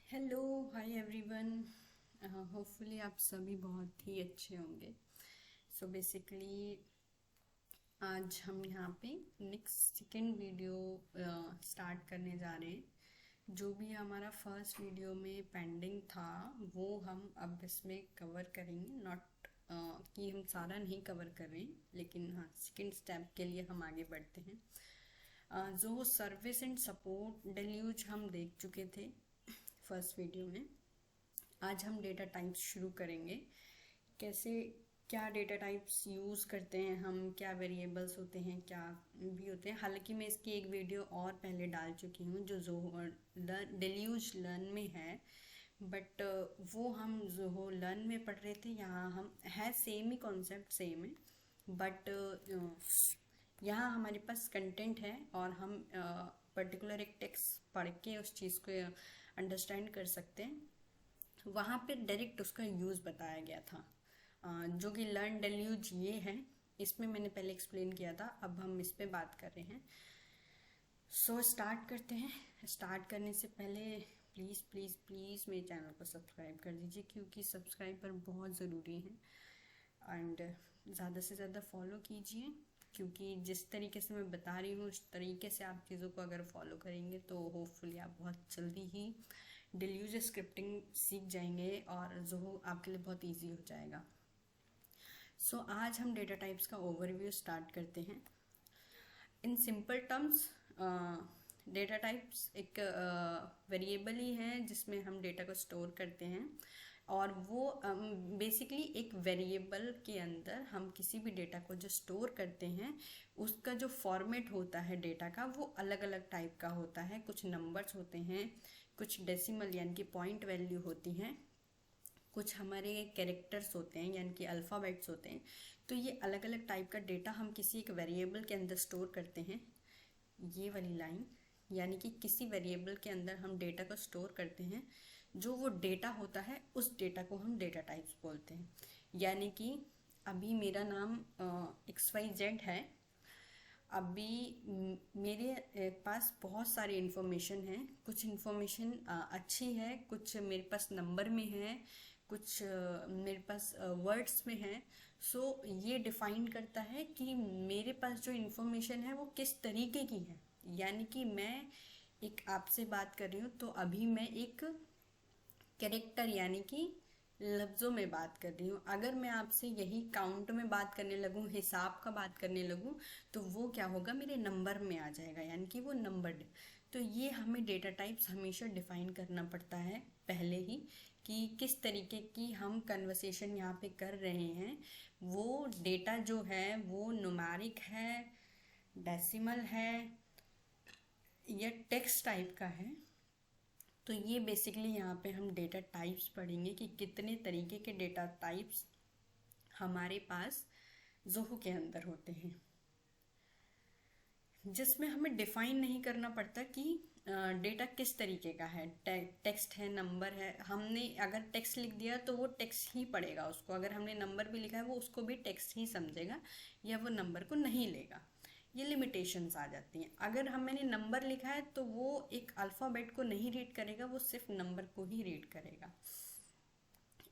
Hello hi everyone. Hopefully आप सभी बहुत ही अच्छे होंगे। सो बेसिकली आज हम यहाँ पे नेक्स्ट सेकेंड वीडियो स्टार्ट करने जा रहे हैं। जो भी हमारा फर्स्ट वीडियो में पेंडिंग था वो हम अब इसमें कवर करेंगे। नॉट कि हम सारा नहीं कवर कर रहे हैं, लेकिन हाँ सेकेंड स्टेप के लिए हम आगे बढ़ते हैं। जो सर्विस एंड सपोर्ट डेल्यूज हम देख चुके थे फर्स्ट वीडियो में। आज हम डेटा टाइप्स शुरू करेंगे। कैसे क्या डेटा टाइप्स यूज़ करते हैं हम, क्या वेरिएबल्स होते हैं, क्या भी होते हैं। हालांकि मैं इसकी एक वीडियो और पहले डाल चुकी हूँ जो डेल्यूज लर्न में है, बट वो हम जो लर्न में पढ़ रहे थे। यहाँ हम है सेम ही कॉन्सेप्ट सेम है, बट यहाँ हमारे पास कंटेंट है और हम पर्टिकुलर एक टेक्स्ट पढ़ के उस चीज़ को अंडरस्टैंड कर सकते हैं। वहाँ पे डायरेक्ट उसका यूज़ बताया गया था, जो कि लर्न डेल्यूज ये है। इसमें मैंने पहले एक्सप्लेन किया था, अब हम इस पे बात कर रहे हैं। सो स्टार्ट करते हैं। स्टार्ट करने से पहले प्लीज़ प्लीज़ प्लीज़ मेरे चैनल को सब्सक्राइब कर दीजिए, क्योंकि सब्सक्राइबर बहुत ज़रूरी है। एंड ज़्यादा से ज़्यादा फॉलो कीजिए, क्योंकि जिस तरीके से मैं बता रही हूँ उस तरीके से आप चीज़ों को अगर फॉलो करेंगे तो होपफुली आप बहुत जल्दी ही डेल्यूज स्क्रिप्टिंग सीख जाएंगे और जो आपके लिए बहुत इजी हो जाएगा। सो आज हम डेटा टाइप्स का ओवरव्यू स्टार्ट करते हैं। In simple terms, data types एक वेरिएबल ही है जिसमें हम डेटा को स्टोर करते हैं, और वो बेसिकली एक वेरिएबल के अंदर हम किसी भी डेटा को जो स्टोर करते हैं उसका जो फॉर्मेट होता है डेटा का वो अलग अलग टाइप का होता है। कुछ नंबर्स होते हैं, कुछ डेसिमल यानी कि पॉइंट वैल्यू होती हैं, कुछ हमारे कैरेक्टर्स होते हैं यानी कि अल्फ़ाबेट्स होते हैं। तो ये अलग अलग टाइप का डेटा हम किसी एक वेरिएबल के अंदर स्टोर करते हैं। ये वाली लाइन यानी कि किसी वेरिएबल के अंदर हम डेटा को स्टोर करते हैं। जो वो डेटा होता है उस डेटा को हम डेटा टाइप्स बोलते हैं। यानी कि अभी मेरा नाम XYZ है। अभी मेरे पास बहुत सारी इन्फॉर्मेशन है। कुछ इन्फॉर्मेशन अच्छी है, कुछ मेरे पास नंबर में है, कुछ मेरे पास वर्ड्स में है। सो ये डिफाइन करता है कि मेरे पास जो इन्फॉर्मेशन है वो किस तरीके की है। यानी कि मैं एक आपसे बात कर रही हूँ तो अभी मैं एक कैरेक्टर यानी कि लफ्ज़ों में बात कर रही हूँ। अगर मैं आपसे यही काउंट में बात करने लगूँ, हिसाब का बात करने लगूँ, तो वो क्या होगा, मेरे नंबर में आ जाएगा, यानी कि वो नंबर्ड। तो ये हमें डेटा टाइप्स हमेशा डिफाइन करना पड़ता है पहले ही, कि किस तरीके की हम कन्वर्सेशन यहाँ पे कर रहे हैं। वो डेटा जो है वो न्यूमेरिक है, डेसिमल है या टेक्स्ट टाइप का है। तो ये बेसिकली यहाँ पे हम डेटा टाइप्स पढ़ेंगे कि कितने तरीके के डेटा टाइप्स हमारे पास ज़ोहो के अंदर होते हैं, जिसमें हमें डिफाइन नहीं करना पड़ता कि डेटा किस तरीके का है। टेक्स्ट है, नंबर है। हमने अगर टेक्स्ट लिख दिया तो वो टेक्स्ट ही पढ़ेगा उसको। अगर हमने नंबर भी लिखा है वो उसको भी टेक्स्ट ही समझेगा, या वो नंबर को नहीं लेगा। ये लिमिटेशंस आ जाती हैं। अगर मैंने नंबर लिखा है तो वो एक अल्फ़ाबेट को नहीं रीड करेगा, वो सिर्फ नंबर को ही रीड करेगा।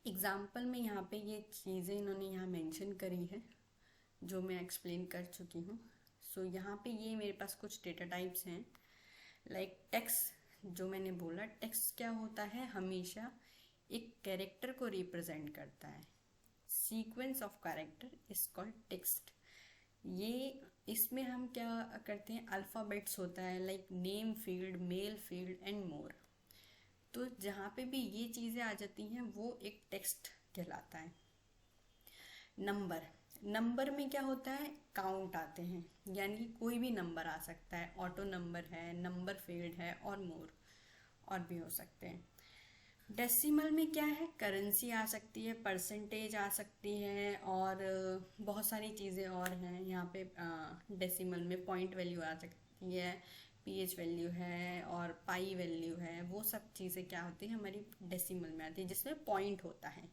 एग्जाम्पल में यहाँ पे ये चीज़ें इन्होंने यहाँ मेंशन करी है जो मैं एक्सप्लेन कर चुकी हूँ। सो यहाँ पे ये मेरे पास कुछ डेटा टाइप्स हैं। लाइक टेक्स्ट, जो मैंने बोला, टेक्स्ट क्या होता है, हमेशा एक कैरेक्टर को रिप्रेजेंट करता है। Sequence of character is called text. ये इसमें हम क्या करते हैं, अल्फ़ाबेट्स होता है, like name field, mail field and more. तो जहाँ पे भी ये चीज़ें आ जाती हैं वो एक टेक्स्ट कहलाता है। नंबर, नंबर में क्या होता है, काउंट आते हैं, यानी कि कोई भी नंबर आ सकता है। ऑटो नंबर है, नंबर फील्ड है और मोर और भी हो सकते हैं। डेसिमल में क्या है, करेंसी आ सकती है, परसेंटेज आ सकती है, और बहुत सारी चीज़ें और हैं यहाँ पे। डेसिमल में पॉइंट वैल्यू आ सकती है, पीएच वैल्यू है और पाई वैल्यू है। वो सब चीज़ें क्या होती है, हमारी डेसिमल में आती है, जिसमें पॉइंट होता है।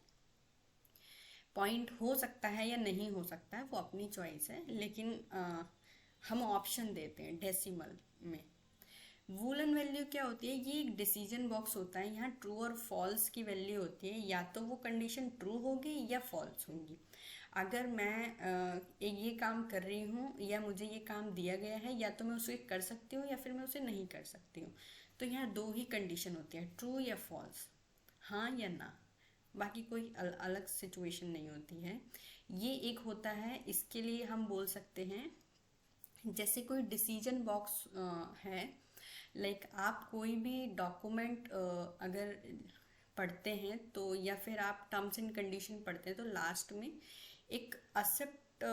पॉइंट हो सकता है या नहीं हो सकता है वो अपनी चॉइस है, लेकिन हम ऑप्शन देते हैं डेसिमल में। वूलन वैल्यू क्या होती है, ये एक डिसीजन बॉक्स होता है। यहाँ ट्रू और फॉल्स की वैल्यू होती है, या तो वो कंडीशन ट्रू होगी या फॉल्स होगी। अगर मैं ये काम कर रही हूँ या मुझे ये काम दिया गया है, या तो मैं उसे कर सकती हूँ या फिर मैं उसे नहीं कर सकती हूँ। तो यहाँ दो ही कंडीशन होती है, ट्रू या फॉल्स, हाँ या ना, बाकी कोई अलग सिचुएशन नहीं होती है। ये एक होता है, इसके लिए हम बोल सकते हैं जैसे कोई डिसीजन बॉक्स है, लाइक आप कोई भी डॉक्यूमेंट अगर पढ़ते हैं तो, या फिर आप टर्म्स एंड कंडीशन पढ़ते हैं तो लास्ट में एक एक्सेप्ट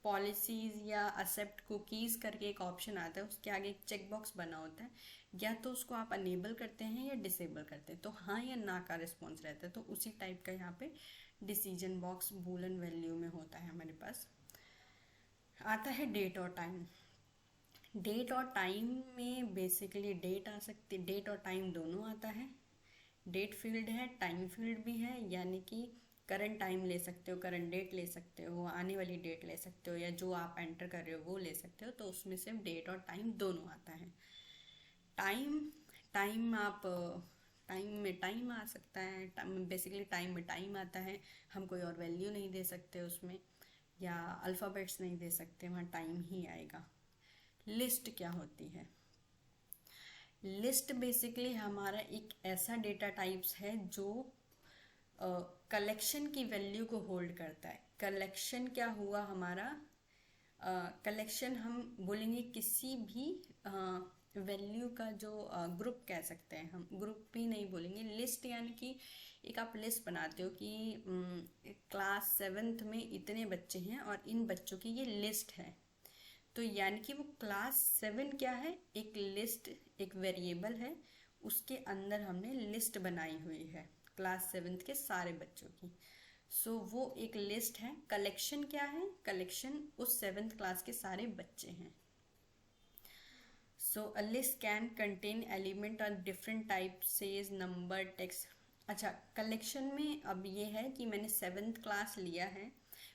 पॉलिसीज या एक्सेप्ट कुकीज़ करके एक ऑप्शन आता है, उसके आगे एक चेक बॉक्स बना होता है, या तो उसको आप अनेबल करते हैं या डिसेबल करते हैं, तो हाँ या ना का रिस्पॉन्स रहता है। तो उसी टाइप का यहाँ पे डिसीजन बॉक्स बूलियन वैल्यू में होता है। हमारे पास आता है डेट और टाइम। डेट और टाइम में बेसिकली डेट आ सकती, डेट और टाइम दोनों आता है। डेट फील्ड है, टाइम फील्ड भी है, यानी कि करंट टाइम ले सकते हो, करंट डेट ले सकते हो, आने वाली डेट ले सकते हो, या जो आप एंटर कर रहे हो वो ले सकते हो। तो उसमें सिर्फ डेट और टाइम दोनों आता है। टाइम, टाइम आप टाइम में टाइम आ सकता है, बेसिकली टाइम में टाइम आता है, हम कोई और वैल्यू नहीं दे सकते उसमें, या अल्फ़ाबेट्स नहीं दे सकते, वहाँ टाइम ही आएगा। लिस्ट क्या होती है? लिस्ट बेसिकली हमारा एक ऐसा डेटा टाइप्स है जो कलेक्शन की वैल्यू को होल्ड करता है। कलेक्शन क्या हुआ हमारा? कलेक्शन हम बोलेंगे किसी भी वैल्यू का जो ग्रुप कह सकते हैं, हम ग्रुप भी नहीं बोलेंगे, लिस्ट, यानी कि एक आप लिस्ट बनाते हो कि क्लास 7th में इतने बच्चे हैं और इन बच्चों की ये लिस्ट है। तो यानी कि वो क्लास 7 क्या है, एक लिस्ट, एक वेरिएबल है, उसके अंदर हमने लिस्ट बनाई हुई है क्लास 7th के सारे बच्चों की। सो वो एक लिस्ट है। कलेक्शन क्या है? कलेक्शन उस 7th क्लास के सारे बच्चे हैं। So a list can contain element of different type says number text. अच्छा, कलेक्शन में अब ये है कि मैंने 7th क्लास लिया है,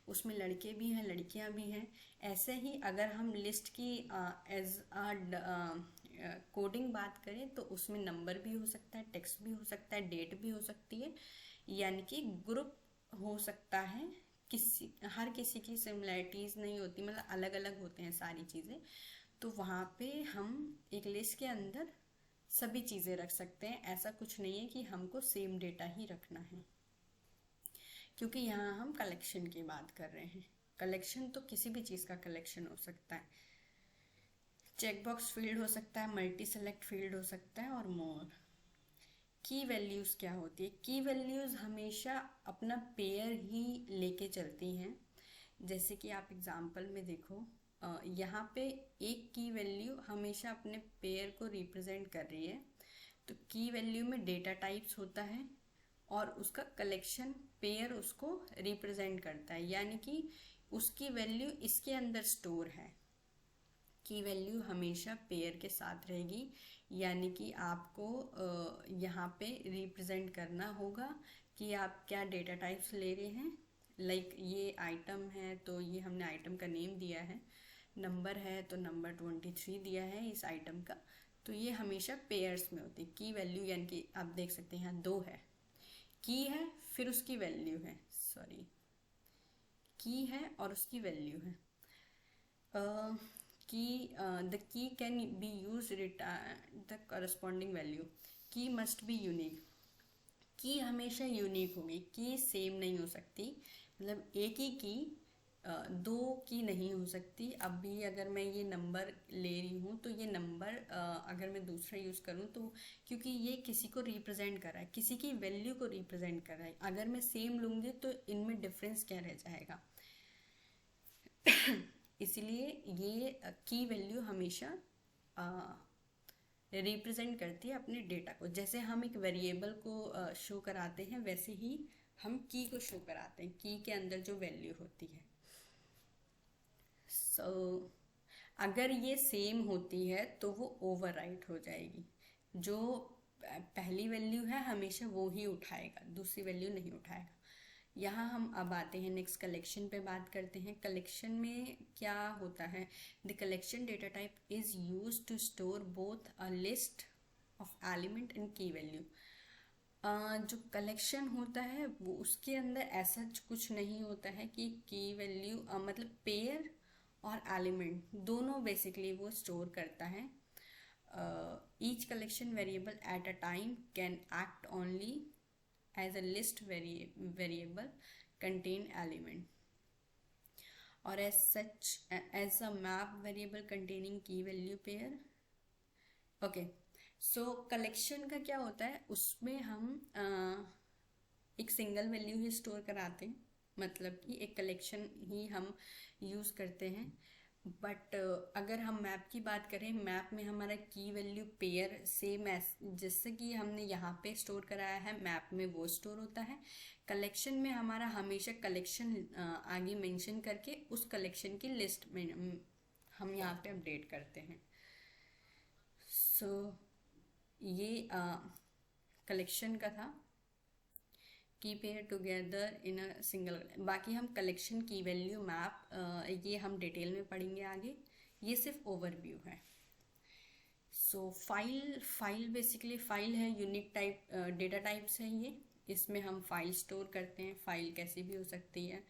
उसमें लड़के भी हैं लड़कियां भी हैं। ऐसे ही अगर हम लिस्ट की एज कोडिंग बात करें तो उसमें नंबर भी हो सकता है, टेक्स्ट भी हो सकता है, डेट भी हो सकती है, यानी कि ग्रुप हो सकता है। हर किसी की सिमिलैरिटीज़ नहीं होती, मतलब अलग अलग होते हैं सारी चीज़ें। तो वहाँ पे हम एक लिस्ट के अंदर सभी चीज़ें रख सकते हैं। ऐसा कुछ नहीं है कि हमको सेम डेटा ही रखना है, क्योंकि यहाँ हम कलेक्शन की बात कर रहे हैं। कलेक्शन तो किसी भी चीज़ का कलेक्शन हो सकता है, चेकबॉक्स फील्ड हो सकता है, मल्टी सेलेक्ट फील्ड हो सकता है और मोर। की वैल्यूज़ क्या होती है? की वैल्यूज़ हमेशा अपना पेयर ही लेके चलती हैं। जैसे कि आप एग्जाम्पल में देखो, यहाँ पे एक की वैल्यू हमेशा अपने पेयर को रिप्रेजेंट कर रही है। तो की वैल्यू में डेटा टाइप्स होता है और उसका कलेक्शन पेयर उसको रिप्रेजेंट करता है, यानी कि उसकी वैल्यू इसके अंदर स्टोर है। की वैल्यू हमेशा पेयर के साथ रहेगी, यानी कि आपको यहाँ पे रिप्रेजेंट करना होगा कि आप क्या डेटा टाइप्स ले रहे हैं। लाइक ये आइटम है तो ये हमने आइटम का नेम दिया है, नंबर है तो नंबर 23 दिया है इस आइटम का। तो ये हमेशा पेयर्स में होती है की वैल्यू, यानी कि आप देख सकते हैं यहाँ दो है, की है फिर उसकी वैल्यू है, सॉरी, की है और उसकी वैल्यू है। The key can be used return the corresponding value. की must be unique. की हमेशा यूनिक होगी, की सेम नहीं हो सकती, मतलब एक ही की दो की नहीं हो सकती। अभी अगर मैं ये नंबर ले रही हूँ तो ये नंबर अगर मैं दूसरा यूज़ करूँ तो, क्योंकि ये किसी को रिप्रेजेंट कर रहा है, किसी की वैल्यू को रिप्रेजेंट कर रहा है, अगर मैं सेम लूँगी तो इनमें डिफरेंस क्या रह जाएगा। इसलिए ये की वैल्यू हमेशा रिप्रेजेंट करती है अपने डेटा को। जैसे हम एक वेरिएबल को शो कराते हैं, वैसे ही हम की को शो कराते हैं, की के अंदर जो वैल्यू होती है। अगर ये सेम होती है तो वो ओवरराइट हो जाएगी। जो पहली वैल्यू है हमेशा वो ही उठाएगा, दूसरी वैल्यू नहीं उठाएगा। यहाँ हम अब आते हैं नेक्स्ट कलेक्शन पे बात करते हैं। कलेक्शन में क्या होता है? The collection data type is use to store both a list of element and key value. जो कलेक्शन होता है वो उसके अंदर ऐसा कुछ नहीं होता है कि की वैल्यू मतलब पेयर और एलिमेंट दोनों बेसिकली वो स्टोर करता है। Each collection variable at a time can act only as a list variable contain element or as such as a map variable containing key value pair। Okay, so collection का क्या होता है, उसमें हम एक सिंगल वैल्यू ही store कराते हैं, मतलब कि एक कलेक्शन ही हम यूज़ करते हैं। बट अगर हम मैप की बात करें, मैप में हमारा की वैल्यू पेयर सेम जैसे कि हमने यहाँ पे स्टोर कराया है मैप में वो स्टोर होता है। कलेक्शन में हमारा हमेशा कलेक्शन आगे मेंशन करके उस कलेक्शन की लिस्ट में हम यहाँ पे अपडेट करते हैं। सो ये कलेक्शन का था, की pair together in a single. बाकी हम कलेक्शन की वैल्यू मैप ये हम डिटेल में पढ़ेंगे आगे, ये सिर्फ ओवरव्यू है। सो फाइल बेसिकली फाइल है, यूनिक टाइप डेटा टाइप्स है ये, इसमें हम फाइल स्टोर करते हैं। फाइल कैसी भी हो सकती है।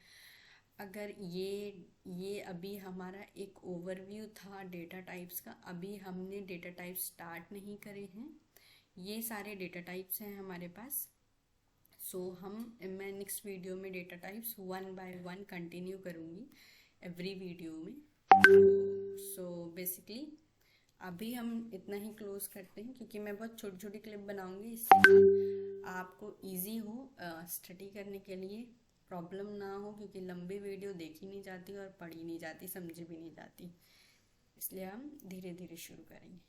अगर ये अभी हमारा एक ओवरव्यू था डेटा टाइप्स का, अभी हमने डेटा टाइप्स स्टार्ट नहीं करे हैं। ये सारे डेटा टाइप्स हैं हमारे पास। मैं नेक्स्ट वीडियो में डेटा टाइप्स 1 बाय 1 कंटिन्यू करूँगी एवरी वीडियो में। सो बेसिकली अभी हम इतना ही क्लोज करते हैं, क्योंकि मैं बहुत छोटी छोटी क्लिप बनाऊंगी, इससे आपको इजी हो स्टडी करने के लिए, प्रॉब्लम ना हो, क्योंकि लंबी वीडियो देखी नहीं जाती और पढ़ी नहीं जाती, समझी भी नहीं जाती, इसलिए हम धीरे धीरे शुरू करेंगे।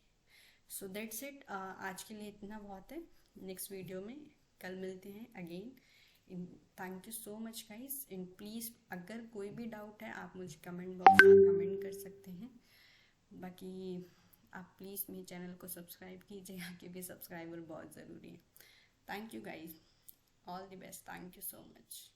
सो दैट्स इट, आज के लिए इतना बहुत है। नेक्स्ट वीडियो में कल मिलते हैं again. Thank you so much guys. And please अगर कोई भी डाउट है आप मुझे कमेंट बॉक्स में कमेंट कर सकते हैं। बाकी आप प्लीज़ मेरे चैनल को सब्सक्राइब कीजिए, आपके भी सब्सक्राइबर बहुत ज़रूरी है। Thank you guys, all the best, thank you so much.